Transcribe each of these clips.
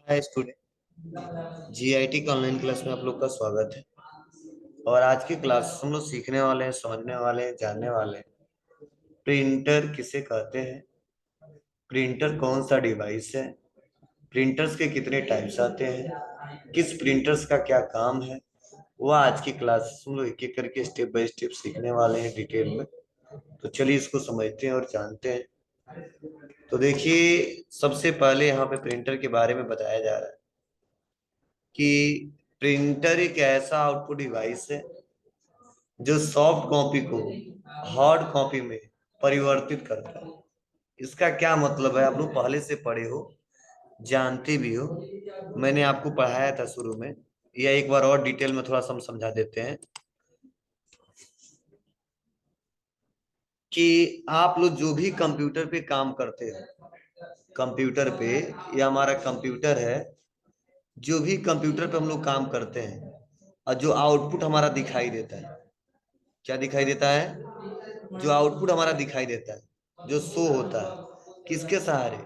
Hi student. GIT का online class में आप लोग का स्वागत है। और आज की क्लास हम लोग सीखने वाले हैं, समझने वाले हैं, जानने वाले हैं प्रिंटर किसे कहते हैं, प्रिंटर कौन सा डिवाइस है, प्रिंटर्स के कितने टाइप्स आते हैं, किस प्रिंटर्स का क्या काम है। वह आज की क्लास हम लोग एक एक करके स्टेप बाय स्टेप सीखने वाले हैं डिटेल में। तो चलिए इसको समझते हैं और जानते हैं। तो देखिए, सबसे पहले यहाँ पे प्रिंटर के बारे में बताया जा रहा है कि प्रिंटर एक ऐसा आउटपुट डिवाइस है जो सॉफ्ट कॉपी को हार्ड कॉपी में परिवर्तित करता है। इसका क्या मतलब है, आप लोग पहले से पढ़े हो, जानते भी हो। मैंने आपको पढ़ाया था शुरू में, या एक बार और डिटेल में थोड़ा सा हम समझा देते हैं कि आप लोग जो भी कंप्यूटर पे काम करते हो, कंप्यूटर पे, ये हमारा कंप्यूटर है। जो भी कंप्यूटर पे हम लोग काम करते हैं और जो आउटपुट हमारा दिखाई देता है, क्या दिखाई देता है, जो आउटपुट हमारा दिखाई देता है, जो शो होता है, किसके सहारे,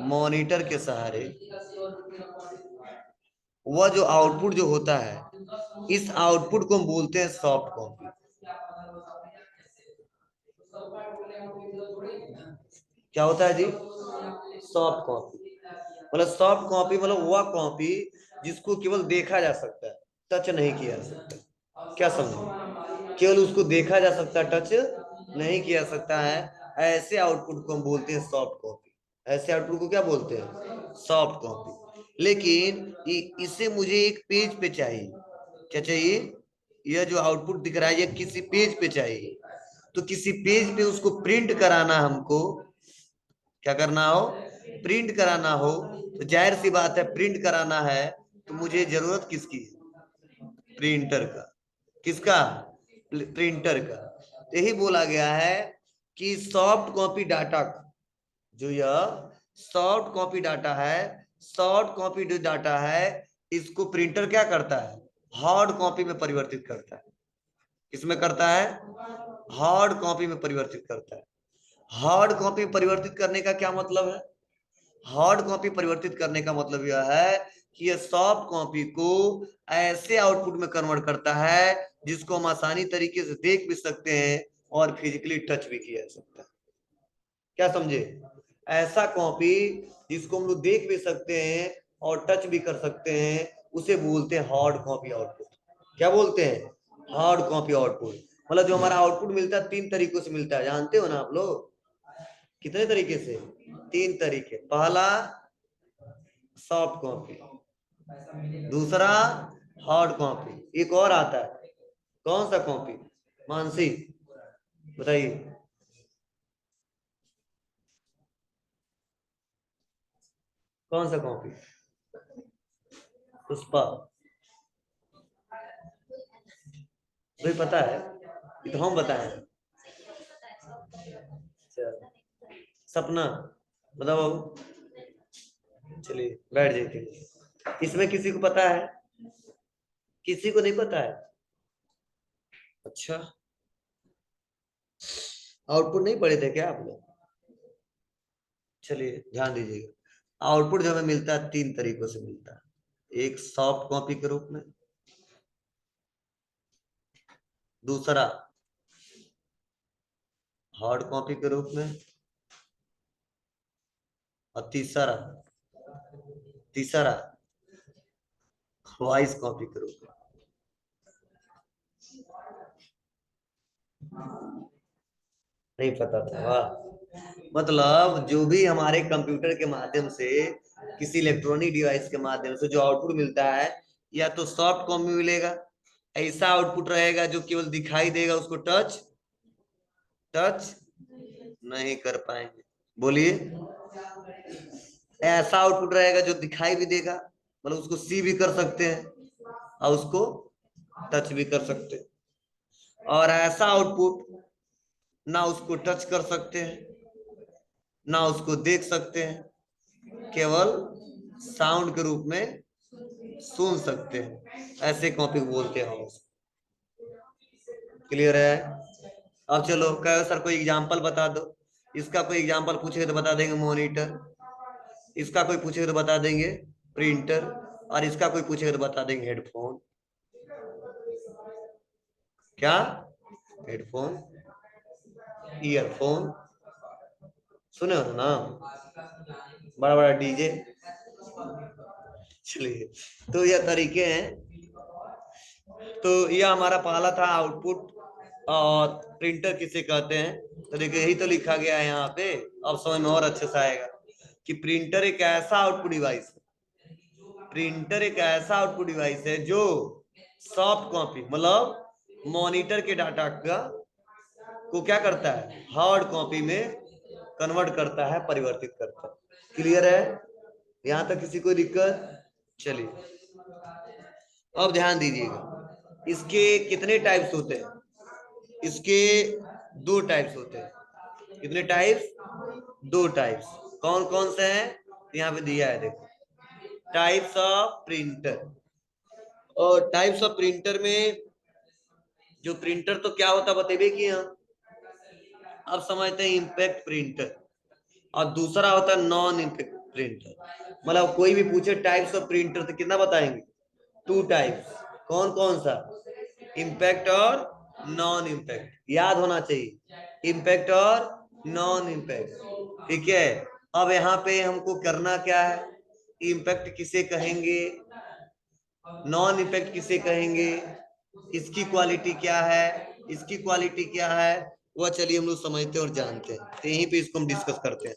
मॉनिटर के सहारे। वह जो आउटपुट जो होता है, इस आउटपुट को हम बोलते हैं सॉफ्ट कॉपी। क्या होता है जी, सॉफ्ट कॉपी। मतलब सॉफ्ट कॉपी मतलब वह कॉपी जिसको केवल देखा जा सकता है, टच नहीं किया जा सकता। क्या समझे, केवल उसको देखा जा सकता है, टच नहीं किया जा सकता है। ऐसे आउटपुट को हम बोलते हैं सॉफ्ट कॉपी। ऐसे आउटपुट को क्या बोलते हैं, सॉफ्ट कॉपी। लेकिन इसे मुझे एक पेज पे चाहिए। क्या चाहिए, यह जो आउटपुट दिख रहा है ये किसी पेज पे चाहिए। तो किसी पेज पे उसको प्रिंट कराना, हमको क्या करना हो, प्रिंट कराना हो। तो जाहिर सी बात है, प्रिंट कराना है तो मुझे जरूरत किसकी है, प्रिंटर का। किसका, प्रिंटर का। यही बोला गया है कि सॉफ्ट कॉपी डाटा, जो यह सॉफ्ट कॉपी डाटा है, सॉफ्ट कॉपी जो डाटा है, इसको प्रिंटर क्या करता है, हार्ड कॉपी में परिवर्तित करता है। किसमें करता है, हार्ड कॉपी में परिवर्तित करता है। हार्ड कॉपी परिवर्तित करने का क्या मतलब है, हार्ड कॉपी परिवर्तित करने का मतलब यह है कि यह सॉफ्ट कॉपी को ऐसे आउटपुट में कन्वर्ट करता है जिसको हम आसानी तरीके से देख भी सकते हैं और फिजिकली टच भी किया जा सकता है। क्या समझे, ऐसा कॉपी जिसको हम लोग देख भी सकते हैं और टच भी कर सकते हैं, उसे बोलते हैं हार्ड कॉपी आउटपुट। क्या बोलते हैं, हार्ड कॉपी आउटपुट। मतलब जो हमारा आउटपुट मिलता है तीन तरीकों से मिलता है, जानते हो ना आप लोग, कितने तरीके से, तीन तरीके। पहला सॉफ्ट कॉपी, दूसरा हार्ड कॉपी, एक और आता है, कौन सा कॉपी, मानसी बताइए, कौन सा कॉपी, पुष्पा, कोई पता है, ये तो हम बताए। अच्छा, सपना बताओ बाबू, चलिए बैठ जाइए। इसमें किसी को पता है, किसी को नहीं पता है। अच्छा, आउटपुट नहीं पढ़े थे क्या आप लोग, चलिए ध्यान दीजिएगा। आउटपुट जो हमें मिलता है तीन तरीकों से मिलता है, एक सॉफ्ट कॉपी के रूप में, दूसरा हार्ड कॉपी के रूप में, और तीसरा, तीसरा वॉइस कॉपी के रूप में। नहीं पता था, वाह। मतलब जो भी हमारे कंप्यूटर के माध्यम से, किसी इलेक्ट्रॉनिक डिवाइस के माध्यम से जो आउटपुट मिलता है, या तो सॉफ्ट कॉपी मिलेगा, ऐसा आउटपुट रहेगा जो केवल दिखाई देगा, उसको टच टच नहीं कर पाएंगे। बोलिए, ऐसा आउटपुट रहेगा जो दिखाई भी देगा, मतलब उसको सी भी कर सकते हैं और उसको टच भी कर सकते हैं। और ऐसा आउटपुट ना उसको टच कर सकते हैं, ना उसको देख सकते हैं, केवल साउंड के रूप में सुन सकते हैं। ऐसे कॉपी बोलते हैं हम। क्लियर है। अब चलो कहो सर कोई एग्जांपल बता दो, इसका कोई एग्जांपल पूछे तो बता देंगे, मॉनिटर। इसका कोई पूछेगा तो बता देंगे प्रिंटर, और इसका कोई पूछेगा तो बता देंगे हेडफोन। क्या? हेडफोन, ईयरफोन, सुने हो ना, बड़ा बड़ा डीजे। चलिए, तो यह तरीके हैं। तो यह हमारा पहला था आउटपुट, और प्रिंटर किसे कहते हैं। तो देखिए यही तो लिखा गया है यहाँ पे, अब समझ में और अच्छे से आएगा कि प्रिंटर एक ऐसा आउटपुट डिवाइस है, प्रिंटर एक ऐसा आउटपुट डिवाइस है जो सॉफ्ट कॉपी मतलब मॉनिटर के डाटा का को क्या करता है, हार्ड कॉपी में कन्वर्ट करता है, परिवर्तित करता है। क्लियर है? यहां तक किसी को दिक्कत? चलिए अब ध्यान दीजिएगा, इसके कितने टाइप्स होते हैं। इसके दो टाइप्स होते हैं। कितने टाइप्स? दो टाइप्स। कौन कौन से हैं? यहाँ पे दिया है देखो, टाइप्स ऑफ प्रिंटर। और टाइप्स ऑफ प्रिंटर में जो प्रिंटर तो क्या होता बतेबे कि हम अब समझते हैं इम्पैक्ट प्रिंटर, और दूसरा होता है नॉन इम्पैक्ट प्रिंटर। मतलब कोई भी पूछे टाइप्स ऑफ प्रिंटर तो कितना बताएंगे? Two types. कौन कौन सा? इम्पैक्ट और नॉन इम्पैक्ट, याद होना चाहिए, इम्पैक्ट और नॉन इम्पैक्ट। ठीक है, अब यहाँ पे हमको करना क्या है, इम्पैक्ट किसे कहेंगे, नॉन इम्पैक्ट किसे कहेंगे, इसकी क्वालिटी क्या है, इसकी क्वालिटी क्या है, वह चलिए हम लोग समझते हैं और जानते हैं। तो यहीं पे इसको हम डिस्कस करते हैं।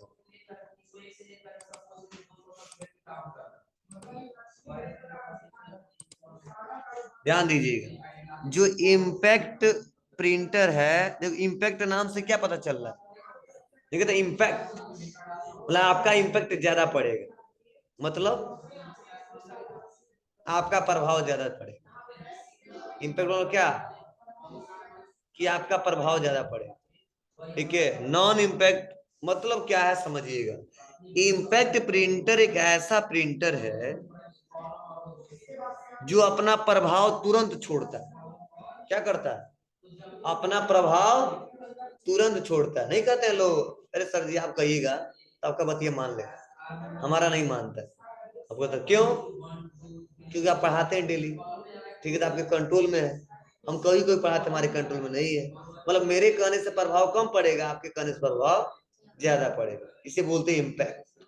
ध्यान दीजिएगा, जो इम्पैक्ट प्रिंटर है, देखो इम्पैक्ट नाम से क्या पता चल रहा है, देखिए तो इम्पैक्ट मतलब आपका इम्पैक्ट ज्यादा पड़ेगा, मतलब आपका प्रभाव ज्यादा पड़ेगा। इम्पैक्ट मतलब क्या, कि आपका प्रभाव ज्यादा पड़ेगा। ठीक है, नॉन इम्पैक्ट मतलब क्या है समझिएगा। इम्पैक्ट प्रिंटर एक ऐसा प्रिंटर है जो अपना प्रभाव तुरंत छोड़ता है। क्या करता है? अपना प्रभाव तुरंत छोड़ता है। नहीं कहते हैं लोग, अरे सर जी आप कहिएगा तो आपका बतिया मान ले, हमारा नहीं मानता है। आपको तो क्यों? क्योंकि आप पढ़ाते हैं डेली, ठीक है, तो आपके कंट्रोल में है। हम कभी कोई पढ़ाते हमारे कंट्रोल में नहीं है, मतलब मेरे कहने से प्रभाव कम पड़ेगा, आपके कहने से प्रभाव ज्यादा पड़ेगा। इसे बोलते हैं इम्पैक्ट।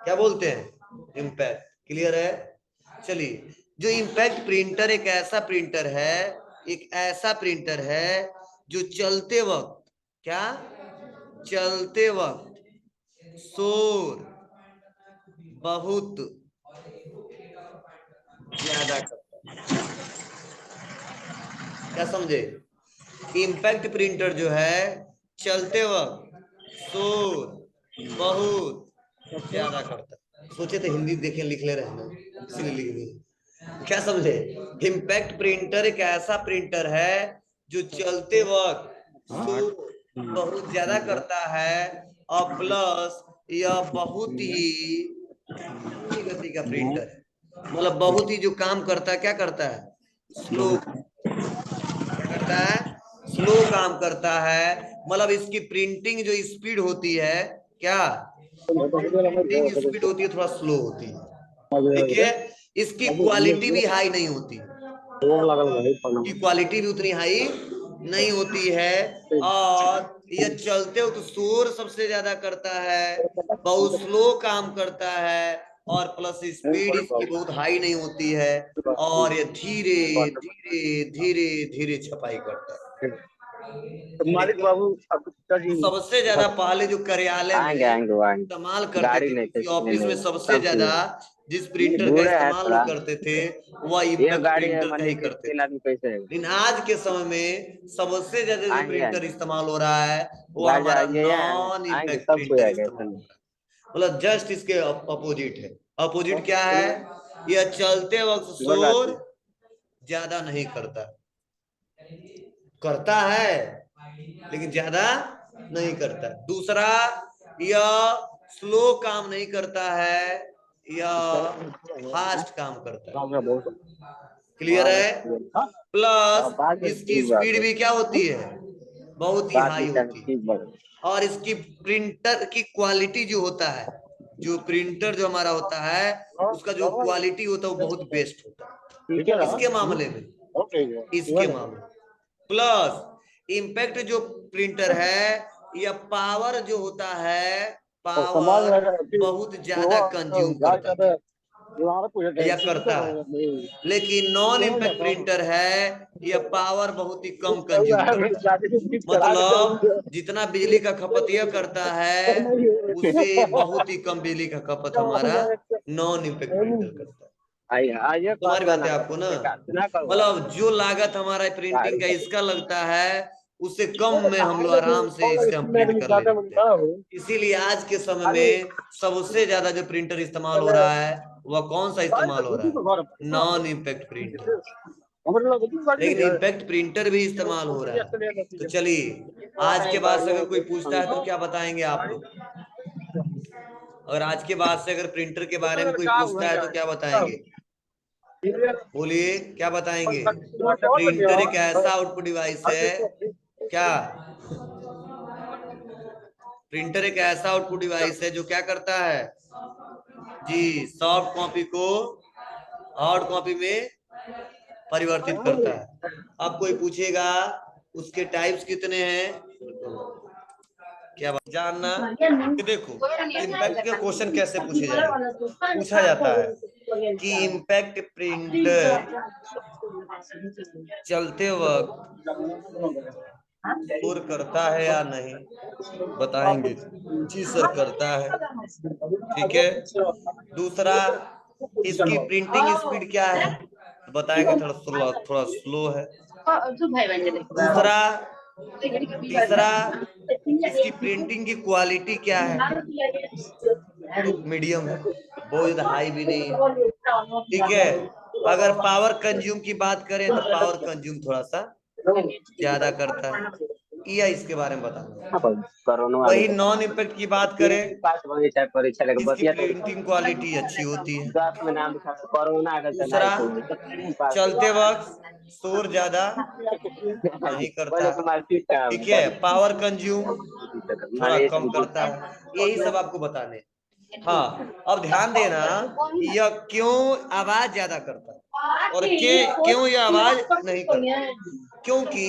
क्या बोलते हैं? इम्पैक्ट। क्लियर है? चलिए, जो इम्पैक्ट प्रिंटर एक ऐसा प्रिंटर है, एक ऐसा प्रिंटर है जो चलते वक्त, क्या चलते वक्त शोर बहुत ज्यादा करता है। क्या समझे? इम्पैक्ट प्रिंटर जो है चलते वक्त शोर बहुत ज्यादा करता है। सोचे तो हिंदी देखे लिख ले रहे हैं, इसीलिए लिख दिए। क्या समझे? इम्पैक्ट प्रिंटर एक ऐसा प्रिंटर है जो चलते वक्त शोर बहुत ज्यादा करता है, और प्लस यह बहुत ही धीमी गति का प्रिंटर है। मतलब बहुत ही जो काम करता है, क्या करता है, स्लो करता है, स्लो काम करता है। मतलब इसकी प्रिंटिंग जो स्पीड होती है, क्या प्रिंटिंग स्पीड होती है, थोड़ा स्लो होती है। ठीक है, इसकी क्वालिटी भी हाई नहीं होती, की क्वालिटी भी उतनी हाई नहीं होती है। और यह चलते हो तो शोर सबसे ज्यादा करता है, बहुत स्लो काम करता है, और प्लस स्पीड इसकी बहुत हाई नहीं होती है, और ये धीरे धीरे धीरे धीरे छपाई करता है। मालिक बाबू अब जी सबसे ज्यादा पहले जो कार्यालय में आएंगे आएंगे वो आएंगे। इस्तेमाल करते गाड़ी थे, नहीं किसी किसने ऑफिस में नहीं सबसे सब ज्यादा ठीक जिस प्रिंटर का बूढ़े है इस्तेमाल थोड़ा। लोग करते थे वह ये इम्पैक्ट गाड़ी है प्रिंटर का ही मानिए कि करते तीन थे। आदमी कैसे है। लेकिन आज के समय में सबसे ज्यादा जो आएंगे प्रिंटर आएंगे इस्तेमाल हो रहा है वो गाड़ी हमारा आएंगे या आएंगे नॉन आएंगे इम्पैक्ट सब कोई प्रिंटर आएगा इस्तेमाल ऐसा हो नहीं। रहा है। मतलब जस्ट इसके अपोजिट है। अपोजिट क्या है? यह चलते वक्त बोला शोर ज्यादा नहीं करता, करता है लेकिन ज्यादा नहीं करता। दूसरा, यह स्लो काम नहीं करता है, यह फास्ट काम करता है। क्लियर है? प्लस इसकी स्पीड भी क्या होती है, बहुत ही बात हाई भी होती ठीक है। बोल। और इसकी प्रिंटर की क्वालिटी जो होता है जो प्रिंटर जो हमारा होता है उसका जो क्वालिटी होता है वो बहुत बेस्ट होता है इसके मामले में, इसके मामले प्लस इम्पैक्ट जो प्रिंटर है या पावर जो होता है पावर बहुत ज्यादा कंज्यूम करता है या करता है, लेकिन नॉन इम्पैक्ट प्रिंटर है यह पावर बहुत ही कम कंज्यूम करता है। मतलब जितना बिजली का खपत यह करता है उससे बहुत ही कम बिजली का खपत हमारा नॉन इम्पैक्ट प्रिंटर करता है। तुम्हारी बात है आपको ना, मतलब जो लागत हमारा प्रिंटिंग का इसका लगता है उससे कम में हम लोग आराम से इससे हम प्रिंट कर लेते हैं। इसीलिए आज के समय में सबसे ज्यादा जो प्रिंटर इस्तेमाल हो रहा है वह कौन सा इस्तेमाल हो रहा है, नॉन इम्पैक्ट प्रिंटर। लेकिन इम्पैक्ट प्रिंटर भी इस्तेमाल हो रहा है। तो चलिए आज के बाद से अगर कोई पूछता है तो क्या बताएंगे आप लोग? अगर आज के बाद से अगर प्रिंटर के बारे में कोई पूछता है तो क्या बताएंगे? बोलिए क्या बताएंगे? प्रिंटर एक ऐसा आउटपुट डिवाइस है, क्या प्रिंटर एक ऐसा आउटपुट डिवाइस है जो क्या करता है जी, सॉफ्ट कॉपी को हार्ड कॉपी में परिवर्तित करता है। अब कोई पूछेगा उसके टाइप्स कितने हैं, क्या जानना कि देखो इम्पैक्ट के क्वेश्चन कैसे पूछा जाता है कि इम्पैक्ट प्रिंटर चलते वक्त शोर करता है या नहीं, बताएंगे जी सर करता है, ठीक है। दूसरा इसकी प्रिंटिंग स्पीड क्या है, तो बताएंगे थोड़ा स्लो है। दूसरा तीसरा इसकी प्रिंटिंग की क्वालिटी क्या है, तो मीडियम है, बहुत ज्यादा हाई भी नहीं है, ठीक है। अगर पावर कंज्यूम की बात करें तो पावर कंज्यूम थोड़ा सा ज्यादा करता है, या इसके बारे में बताना। वही नॉन इम्पैक्ट की बात करें इसकी प्रिंटिंग क्वालिटी अच्छी होती है। दूसरा चलते वक्त शोर ज्यादा नहीं करता, ठीक है। पावर कंज्यूम थोड़ा कम करता है, यही सब आपको बताने। हाँ अब ध्यान देना यह क्यों आवाज ज्यादा करता है और क्यों यह आवाज नहीं करता, क्योंकि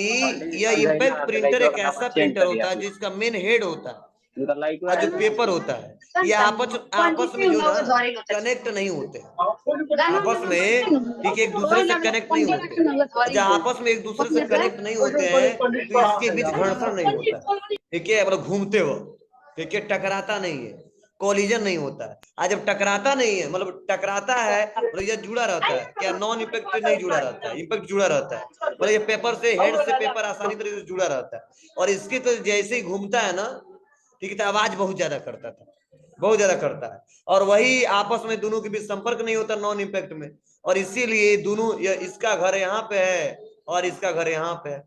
यह इम्पैक्ट प्रिंटर एक ऐसा प्रिंटर होता है जिसका मेन हेड होता है और जो पेपर होता है ये आपस में जो ना कनेक्ट नहीं होते आपस में, ठीक है, एक दूसरे से कनेक्ट नहीं होते। जब आपस में एक दूसरे से कनेक्ट नहीं होते हैं तो इसके बीच घर्षण नहीं होता है, ठीक है, मतलब घूमते हो, ठीक है, टकराता नहीं है, कोलिजन नहीं होता है। आज जब टकराता नहीं है मतलब टकराता है मतलब ये जुड़ा रहता है, क्या नॉन इम्पैक्ट नहीं जुड़ा रहता है, इम्पैक्ट जुड़ा रहता है, मतलब ये पेपर से हेड से पेपर आसानी तरीके से जुड़ा रहता है। और इसके तो जैसे ही घूमता है ना, ठीक है, तो आवाज बहुत ज्यादा करता था, बहुत ज्यादा करता है। और वही आपस में दोनों के बीच संपर्क नहीं होता नॉन इम्पैक्ट में, और इसीलिए दोनों इसका घर यहाँ पे है और इसका घर यहाँ पे है,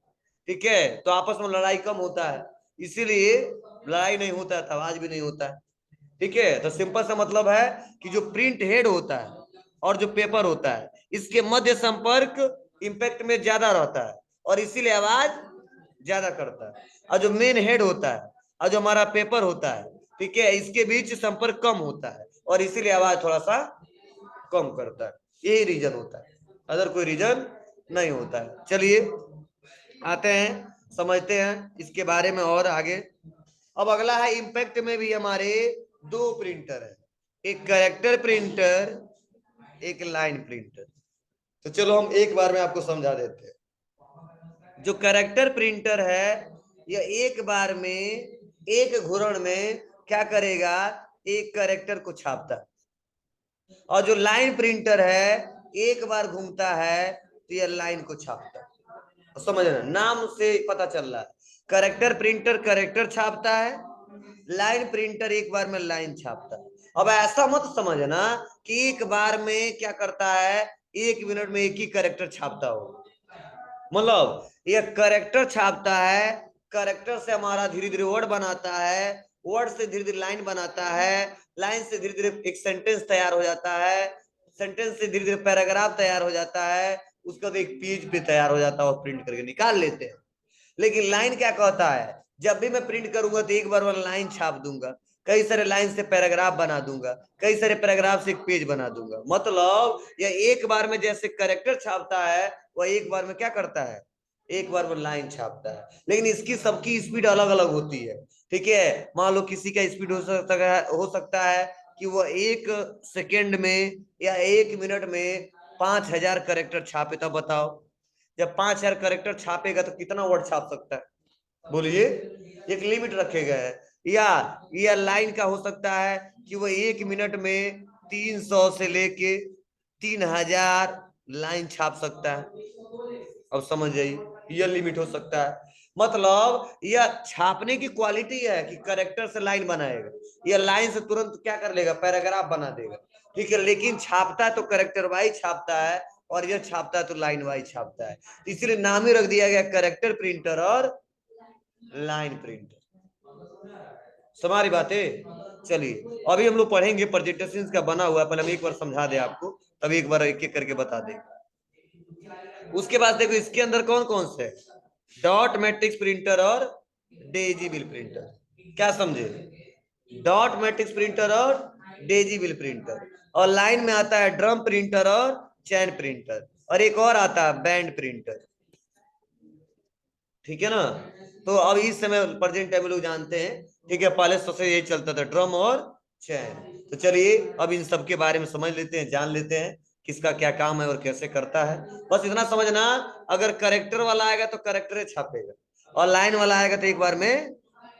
ठीक है, तो आपस में लड़ाई कम होता है, इसीलिए लड़ाई नहीं होता है, आवाज भी नहीं होता है, ठीक है। तो सिंपल सा मतलब है कि जो प्रिंट हेड होता है और जो पेपर होता है इसके मध्य संपर्क इम्पैक्ट में ज्यादा रहता है और इसीलिए आवाज ज्यादा करता है। और जो मेन हेड होता है और जो हमारा पेपर होता है, ठीक है, इसके बीच संपर्क कम होता है और इसीलिए आवाज थोड़ा सा कम करता है, यही रीजन होता है, अदर कोई रीजन नहीं होता है। चलिए आते हैं समझते हैं इसके बारे में और आगे। अब अगला है इम्पैक्ट में भी हमारे दो प्रिंटर है, एक कैरेक्टर प्रिंटर एक लाइन प्रिंटर। तो चलो हम एक बार में आपको समझा देते हैं। जो कैरेक्टर प्रिंटर है यह एक बार में एक घूर्ण में क्या करेगा, एक कैरेक्टर को छापता है। और जो लाइन प्रिंटर है एक बार घूमता है तो यह लाइन को छापता है। समझ रहे, नाम से पता चल रहा है, कैरेक्टर प्रिंटर कैरेक्टर छापता है, लाइन प्रिंटर एक बार में लाइन छापता है। अब ऐसा मत समझना कि एक बार में क्या करता है, एक मिनट में एक ही कैरेक्टर छापता हो, मतलब ये कैरेक्टर छापता है, कैरेक्टर से हमारा धीरे धीरे वर्ड बनाता है, वर्ड से धीरे धीरे लाइन बनाता है, लाइन से धीरे धीरे एक सेंटेंस तैयार हो जाता है, सेंटेंस से धीरे धीरे पैराग्राफ तैयार हो जाता है, उसके बाद एक पेज पे तैयार हो जाता है और प्रिंट करके निकाल लेते हैं। लेकिन लाइन क्या कहता है, जब भी मैं प्रिंट करूंगा तो एक बार वाला लाइन छाप दूंगा, कई सारे लाइन से पैराग्राफ बना दूंगा, कई सारे पैराग्राफ से एक पेज बना दूंगा। मतलब यह एक बार में जैसे कैरेक्टर छापता है वह एक बार में क्या करता है, एक बार में लाइन छापता है। लेकिन इसकी सबकी स्पीड अलग अलग होती है, ठीक है। मान लो किसी का स्पीड हो सकता है कि वह 1 सेकेंड में या 1 मिनट में 5,000 कैरेक्टर छापे। तब बताओ जब 5,000 कैरेक्टर छापेगा तो कितना वर्ड छाप सकता है, बोलिए। एक लिमिट रखे गए हैं। या लाइन का हो सकता है कि वो 1 मिनट में 300 से लेके 3,000 लाइन छाप सकता है। अब समझ जाइए, यह लिमिट हो सकता है। मतलब यह छापने की क्वालिटी है कि कैरेक्टर से लाइन बनाएगा, यह लाइन से तुरंत क्या कर लेगा, पैराग्राफ बना देगा, ठीक है। लेकिन छापता है तो कैरेक्टर वाइज छापता है, और यह छापता है तो लाइन वाइज छापता है। तो इसलिए नाम ही रख दिया गया कैरेक्टर प्रिंटर और लाइन प्रिंटर। हमारी बातें चलिए अभी हम लोग पढ़ेंगे प्रेजेंटेशन का बना हुआ है। पहले हम एक बार समझा दें आपको, तब एक बार एक एक करके बता दें। उसके बाद देखो इसके अंदर कौन कौन से, डॉट मैट्रिक्स प्रिंटर और डेजी बिल प्रिंटर। क्या समझे, डॉट मैट्रिक्स प्रिंटर और डेजी बिल प्रिंटर। और लाइन में आता है ड्रम प्रिंटर और चैन प्रिंटर, और एक और आता है बैंड प्रिंटर, ठीक है ना। तो अब इस समय प्रेजेंट टाइम लोग जानते हैं, ठीक है। पहले सबसे यही चलता था ड्रम और चैन। तो चलिए अब इन सब के बारे में समझ लेते हैं, जान लेते हैं किसका क्या काम है और कैसे करता है। बस इतना समझना, अगर करेक्टर वाला आएगा तो करेक्टर छापेगा, और लाइन वाला आएगा तो एक बार में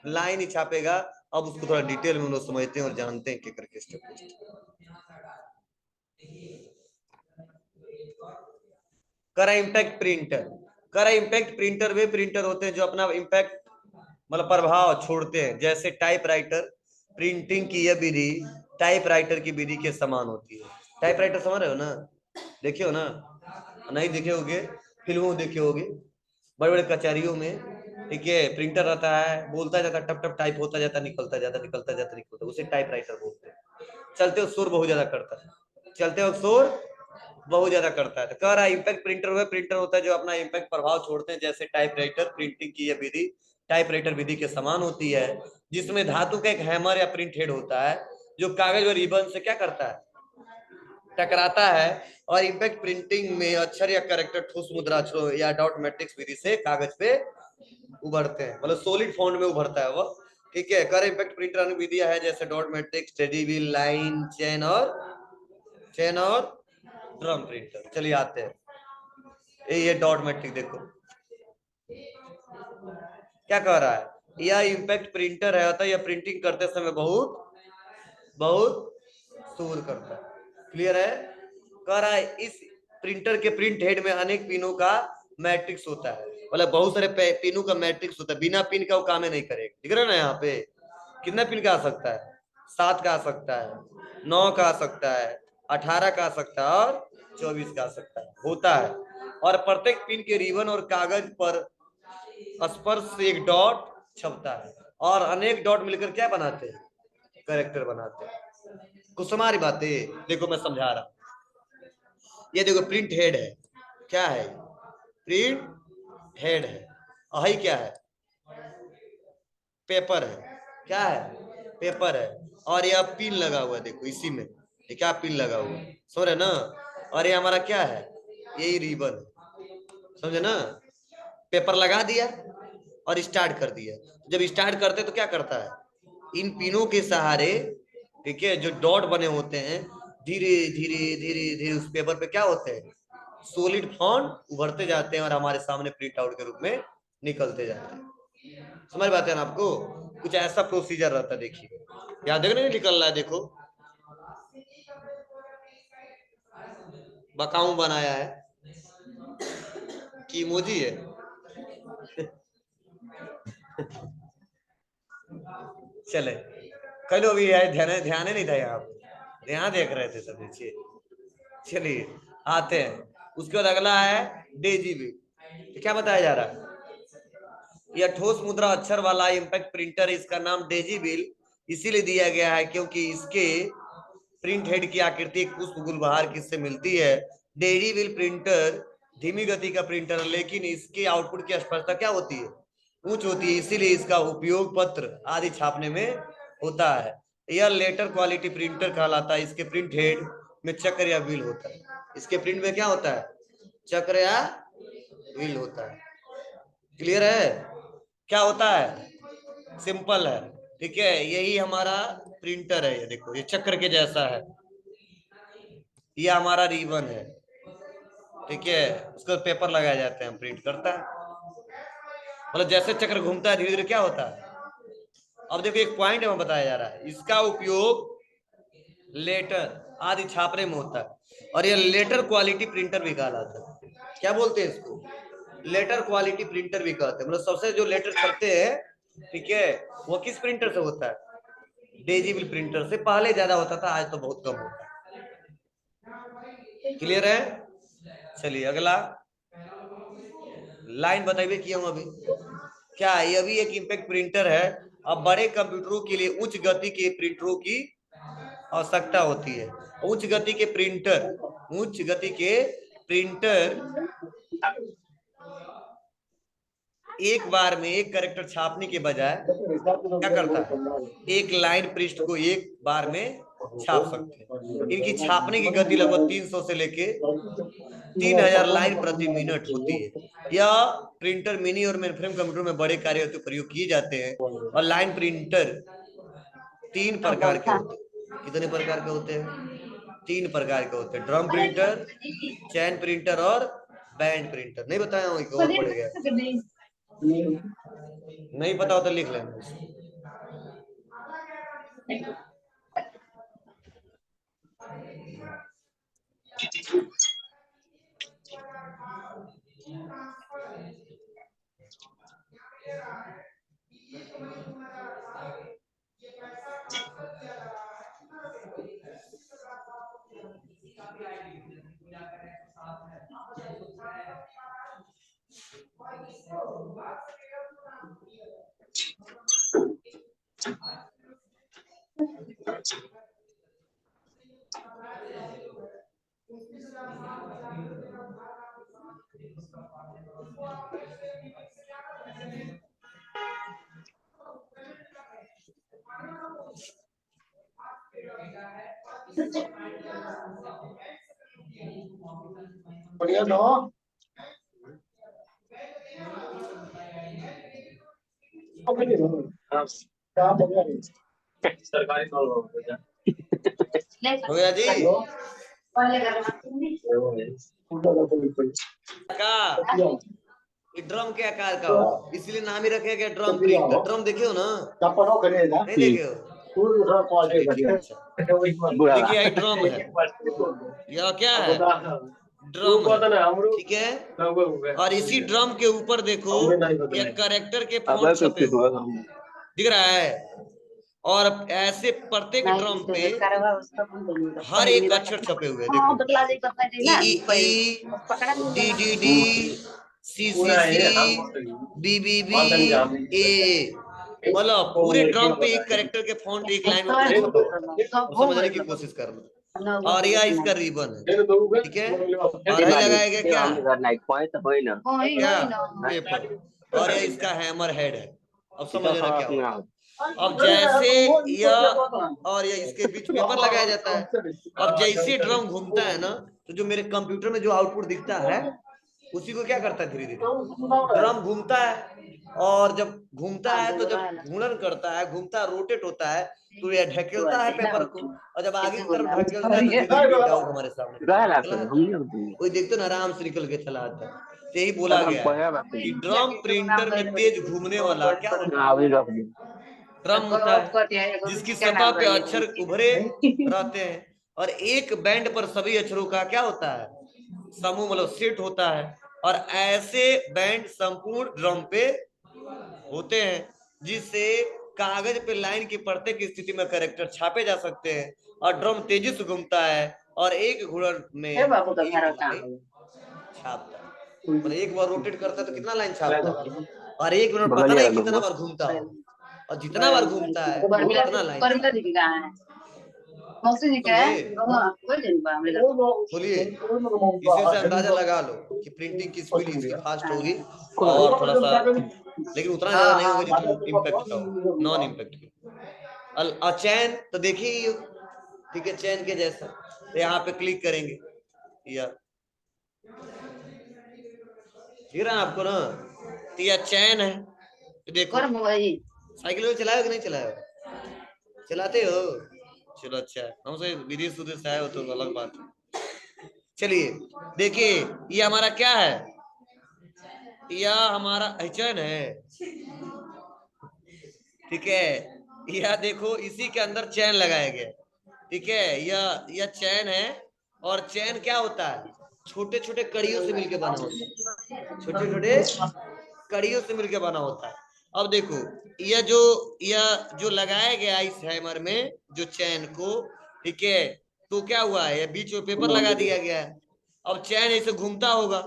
लाइन ही छापेगा। अब उसको थोड़ा डिटेल में हम लोग समझते हैं और जानते हैं क्या करके स्टेप बाय स्टेप। करा इम्पैक्ट प्रिंटर। करा इम्पैक्ट प्रिंटर वे प्रिंटर होते हैं जो अपना इम्पैक्ट मतलब प्रभाव छोड़ते हैं। जैसे टाइपराइटर, प्रिंटिंग की यह विधि टाइपराइटर की विधि के समान होती है। टाइपराइटर समझ रहे हो ना, देखे हो ना, नहीं देखे होगे, फिल्मों देखे होगे, बड़े बड़े कचहरियों में, ठीक है। प्रिंटर रहता है, बोलता जाता, टप टप टाइप होता जाता, निकलता जाता, निकलता जाता, निकलता, उसे टाइपराइटर बोलते हैं। चलते वक्त शोर बहुत ज्यादा करता है, चलते वक्त शोर बहुत ज्यादा करता है। तो कह रहा है इम्पैक्ट प्रिंटर वह प्रिंटर होता है जो अपना इम्पैक्ट प्रभाव छोड़ते हैं। जैसे टाइपराइटर, प्रिंटिंग की यह विधि टाइपराइटर विधि के समान होती है, जिसमें धातु का एक हैमर या प्रिंट हेड होता है जो कागज और रिबन से क्या करता है, टकराता है। और इम्पैक्ट प्रिंटिंग में अक्षर या कैरेक्टर ठोस मुद्राक्षरों या डॉट मैट्रिक्स विधि से कागज पे उभरते हैं, मतलब सॉलिड फॉन्ट में उभरता है वो, ठीक है। कर इम्पैक्ट प्रिंटर अन्य विधियां है जैसे डॉट मैट्रिक्स, टेडीबिल, लाइन, चेन और ड्रम प्रिंटर। चलिए आते हैं, ये डॉट मैट्रिक देखो क्या कह रहा है। यह इम्पैक्ट प्रिंटर है, अतः यह प्रिंटिंग करते समय बहुत बहुत शोर करता है। क्लियर है। कह रहा है इस प्रिंटर के प्रिंट हेड में अनेक पिनों का मैट्रिक्स होता है, मतलब बहुत सारे पिनों का मैट्रिक्स होता है। बिना पिन का वो काम नहीं करेगा, दिख रहा है ना यहाँ पे। कितना पिन का आ सकता है, 7 का आ सकता है, 9 का आ सकता है, 18 का आ सकता है और 24 का आ सकता है, होता है। और प्रत्येक पिन के रिबन और कागज पर स्पर्श से एक डॉट छपता है, और अनेक डॉट मिलकर क्या बनाते हैं, कैरेक्टर बनाते हैं। कुछ हमारी बातें देखो मैं समझा रहा हूं। ये देखो प्रिंट हेड है, क्या है, प्रिंट हेड है। और क्या है, पेपर है, क्या है, पेपर है। और यह पिन लगा हुआ है, देखो इसी में ये क्या पिन लगा हुआ है, समझ रहे ना। और ये हमारा क्या है, यही रिबन है, समझे ना। पेपर लगा दिया और स्टार्ट कर दिया। जब स्टार्ट करते तो क्या करता है, इन पिनों के सहारे, ठीक है, जो डॉट बने होते हैं धीरे धीरे धीरे धीरे उस पेपर पे क्या होते हैं, सॉलिड फॉन्ट उभरते जाते हैं और हमारे सामने प्रिंट आउट के रूप में निकलते जाते हैं। समझ बात है ना आपको। कुछ ऐसा प्रोसीजर रहता है, देखिए यहाँ देखने नहीं निकल रहा है, देखो बकाऊ बनाया है कि इमोजी है। चले कल भी है, ध्यान ध्यान नहीं था यहाँ पे, यहाँ देख रहे थे सब नीचे। चलिए आते हैं, उसके बाद अगला है डेजीबी। क्या बताया जा रहा है, यह ठोस मुद्रा अक्षर वाला इम्पैक्ट प्रिंटर, इसका नाम डेजीबिल इसीलिए दिया गया है क्योंकि इसके प्रिंट हेड की आकृति एक पुष्प गुलबहार किससे मिलती है। डेजीबिल प्रिंटर धीमी गति का प्रिंटर, लेकिन इसके आउटपुट की स्पष्टता क्या होती है, उच्च होती है, इसीलिए इसका उपयोग पत्र आदि छापने में होता है। यह लेटर क्वालिटी प्रिंटर कहलाता है। इसके प्रिंट हेड में चक्र या व्हील होता है। इसके प्रिंट में क्या होता है? चक्र या व्हील होता है। क्लियर है? क्या होता है? सिंपल है। ठीक है, यही हमारा प्रिंटर है। ये देखो, ये चक्र के जैसा है। ये हमारा रिबन है। ठीक है, उसको पेपर लगाए जाते हैं, प्रिंट करता है। मतलब जैसे चक्र घूमता है धीरे धीरे क्या होता है। अब देखो, एक पॉइंट में बताया जा रहा है, इसका उपयोग लेटर आदि छापने में होता है। और ये लेटर क्वालिटी प्रिंटर भी कहलाता है। क्या बोलते हैं इसको? लेटर क्वालिटी प्रिंटर भी कहते हैं। मतलब सबसे जो लेटर छपते हैं, ठीक है, वो किस प्रिंटर से होता है? डेजिबल प्रिंटर से। पहले ज्यादा होता था, आज तो बहुत कम होता है। क्लियर है? चलिए अगला लाइन बताइए किया हूं अभी। क्या ये भी एक इम्पैक्ट प्रिंटर है। अब बड़े कंप्यूटरों के लिए उच्च गति के प्रिंटरों की आवश्यकता होती है। उच्च गति के प्रिंटर एक बार में एक कैरेक्टर छापने के बजाय क्या करता है? एक लाइन पृष्ठ को एक बार में छाप सकते हैं। इनकी छापने की गति लगभग 300 से लेके 3000 लाइन प्रति मिनट होती है। यह प्रिंटर मिनी और मेनफ्रेम कंप्यूटर में बड़े कार्य हेतु प्रयोग किए जाते हैं। और लाइन प्रिंटर 3 प्रकार के होते हैं। कितने प्रकार के होते हैं? 3 प्रकार के होते हैं। ड्रम प्रिंटर, चैन प्रिंटर और बैंड प्रिंटर। नहीं बताया हूँ, एक और पड़ गया। नहीं पता हो तो लिख लेना। बढ़िया ना। सरकारी हो गया जी का? ये ड्रम के आकार का हो, इसलिए नाम ही रखे गया ड्रम प्रिंटर। ड्रम देखे हो ना? नहीं देखे हो? चलिए ठीक है, अच्छा। देखिए ये ड्रम है। यह क्या है? ड्रम है। ठीक है, और इसी ड्रम के ऊपर देखो, ये कैरेक्टर के फॉन्ट छपे हुए दिख रहा है। और ऐसे प्रत्येक ड्रम पे हर एक अक्षर छपे हुए हैं। देखो, ई डी डी डी, सी सी सी, बी बी बी, ए। मतलब पूरे ड्रम पे एक कैरेक्टर के फॉन्ट एक लाइन में पूरा छपा होता है। अब समझने की कोशिश करना। और यह इसका रिबन है। ठीक है, और है लगाया गया क्या? क्या? पेपर। और यह इसका हैमर हेड है। अब समझ रहे क्या होता है। अब जैसे यह और यह इसके बीच पेपर लगाया जाता है। अब जैसे ड्रम घूमता है ना, तो जो मेरे कंप्यूटर में जो आउटपुट दिखता है, उसी को क्या करता है, धीरे धीरे ड्रम घूमता है। और जब घूमता है तो जब घूर्णन करता है, घूमता रोटेट होता है, तो यह ढकेलता है पेपर को। और जब आगे की तरफ ढकेलता है तो धीरे धीरे प्रिंट आउट हमारे सामने कोई देखते ना, आराम से निकल के चला आता है। यही बोला गया है कि ड्रम प्रिंटर में तेज घूमने वाला क्या होता है? ड्रम होता है, जिसकी सतह पे अक्षर उभरे रहते हैं। और एक बैंड पर सभी अक्षरों का क्या होता है? समूह, मतलब सेट होता है। और ऐसे बैंड संपूर्ण ड्रम पे होते हैं, जिससे कागज पे लाइन की प्रत्येक स्थिति में कैरेक्टर छापे जा सकते हैं। और ड्रम तेजी से घूमता है और एक घूर्णन में एक लाइन छापता है। मतलब एक बार रोटेट करता है तो कितना लाइन छापता है? और एक मिनट पता नहीं कितना बार घूमता हो। और जितना बार घूमता है उतना लाइन। बोलिए, इसी से अंदाजा लगा लो कि प्रिंटिंग की स्पीड इसकी फास्ट होगी और थोड़ा सा, लेकिन उतना ज्यादा नहीं होगा जितना इम्पैक्ट का हो, नॉन इम्पैक्ट की। चैन तो देखिए, ठीक है, चैन के जैसा। तो यहाँ पे क्लिक करेंगे, या दिख रहा है आपको ना, तो यह चैन है। तो देखो साइकिल में चलाए हो कि नहीं चलाए हो? चलाते हो? चलो अच्छा है, हमसे विदेश उदेश से आए हो तो अलग बात है। चलिए देखिए, ये हमारा क्या है, यह हमारा चैन है, ठीक है। यह देखो इसी के अंदर चैन लगाया गया, ठीक है। यह चैन है, और चैन क्या होता है, छोटे छोटे कड़ियों से मिलकर बना होता है, छोटे छोटे कड़ियों से मिलकर बना होता है। अब देखो यह जो लगाया गया इस हैमर में जो चैन को, ठीक है, तो क्या हुआ है, बीच में पेपर लगा दिया गया है। अब चैन ऐसे घूमता होगा,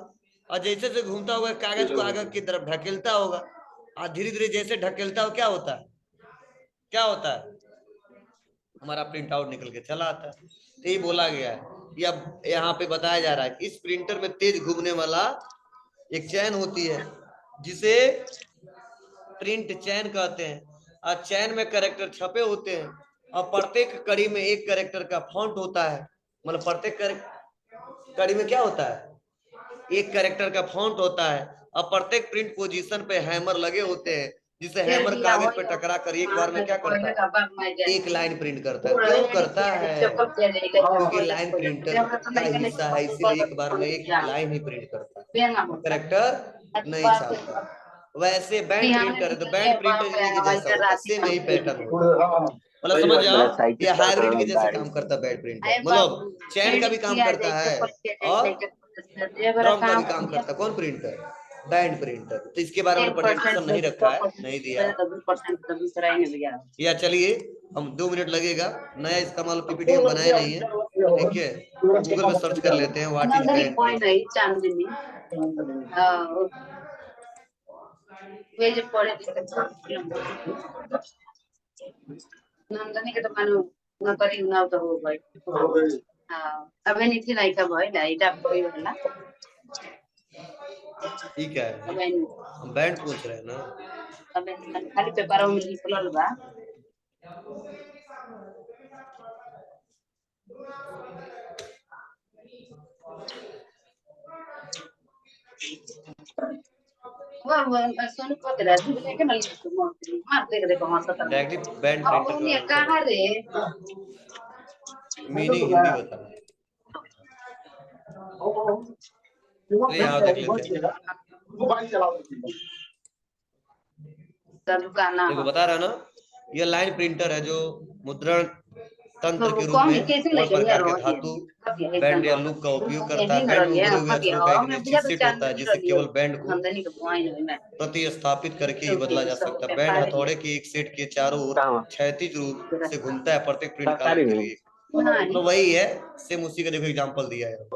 और जैसे जैसे घूमता होगा कागज को आगे की तरफ ढकेलता होगा, और धीरे धीरे जैसे ढकेलता हो क्या होता है, क्या होता है, हमारा प्रिंट आउट निकल के चला आता है। तो ये बोला गया है, या यहाँ पे बताया जा रहा है कि इस प्रिंटर में तेज घूमने वाला एक चैन होती है जिसे प्रिंट चैन कहते हैं, और चैन में कैरेक्टर छपे होते हैं, और प्रत्येक कड़ी में एक कैरेक्टर का फॉन्ट होता है। मतलब प्रत्येक कड़ी में क्या होता है, एक कैरेक्टर का फॉन्ट होता है, और प्रत्येक प्रिंट पोजीशन पे हैमर लगे होते हैं, जिसे हैमर कागज पे टकरा कर एक बार में क्या करता है, एक लाइन प्रिंट करता है। क्यों करता है, क्योंकि लाइन प्रिंटर का हिस्सा है, इसीलिए एक बार में एक लाइन ही प्रिंट करता है, कैरेक्टर नहीं छापता। वैसे बैंड प्रिंटर है, तो बैंड प्रिंटर इन्हीं के जैसा होता है, सेम यही पैटर्न होता है। मतलब समझ जाओ, ये हाइब्रिड के जैसे काम करता है बैंड प्रिंटर, मतलब चैन का भी काम करता है और ड्रम का भी काम करता है। कौन प्रिंटर, बैंड प्रिंटर। तो इसके बारे में प्रेजेंटेशन नहीं रखा है, नहीं दिया है। या चलिए, हम 2 मिनट लगेगा, नया इसका मालूम पीपीटी हम बनाए नहीं है, ठीक है। गूगल में सर्च कर लेते हैं what is band printer. Nandini के तो मानो नौकरी ना तो हो भाई। हाँ अबे नहीं थी लाइका भाई लाइट आप कोई वाला ठीक है, अबे हम बैंड पूछ रहे हैं ना। अबे खाली पेपर में लिखल बा वो सुन को तेरा तू लेके ना लिख मार दे देखो वहां से डायरेक्टली बैंड अब प्रिंटर के ये बारे में कहां रे मीनिंग हिंदी बताना है। चलिए यहाँ देख लेते हैं। दुकान देखो बता रहा ना, यह लाइन प्रिंटर है जो मुद्रण तंत्र तो के रूप कौन में कैसे कोई लेके नहीं प्रकार के रहो धातु ये बैंड या लूप का उपयोग करता है। बैंड में उभरे हुए अक्षरों का एक निश्चित सेट होता है, जिसे केवल बैंड को नंदनी को बुआई में प्रतिस्थापित करके ही बदला जा सकता है। बैंड हथौड़े के एक सेट के चारों ओर क्षैतिज रूप से घूमता है प्रत्येक प्रिंट काल के लिए। तो वही है, सेम उसी का देखो एग्जांपल दिया है।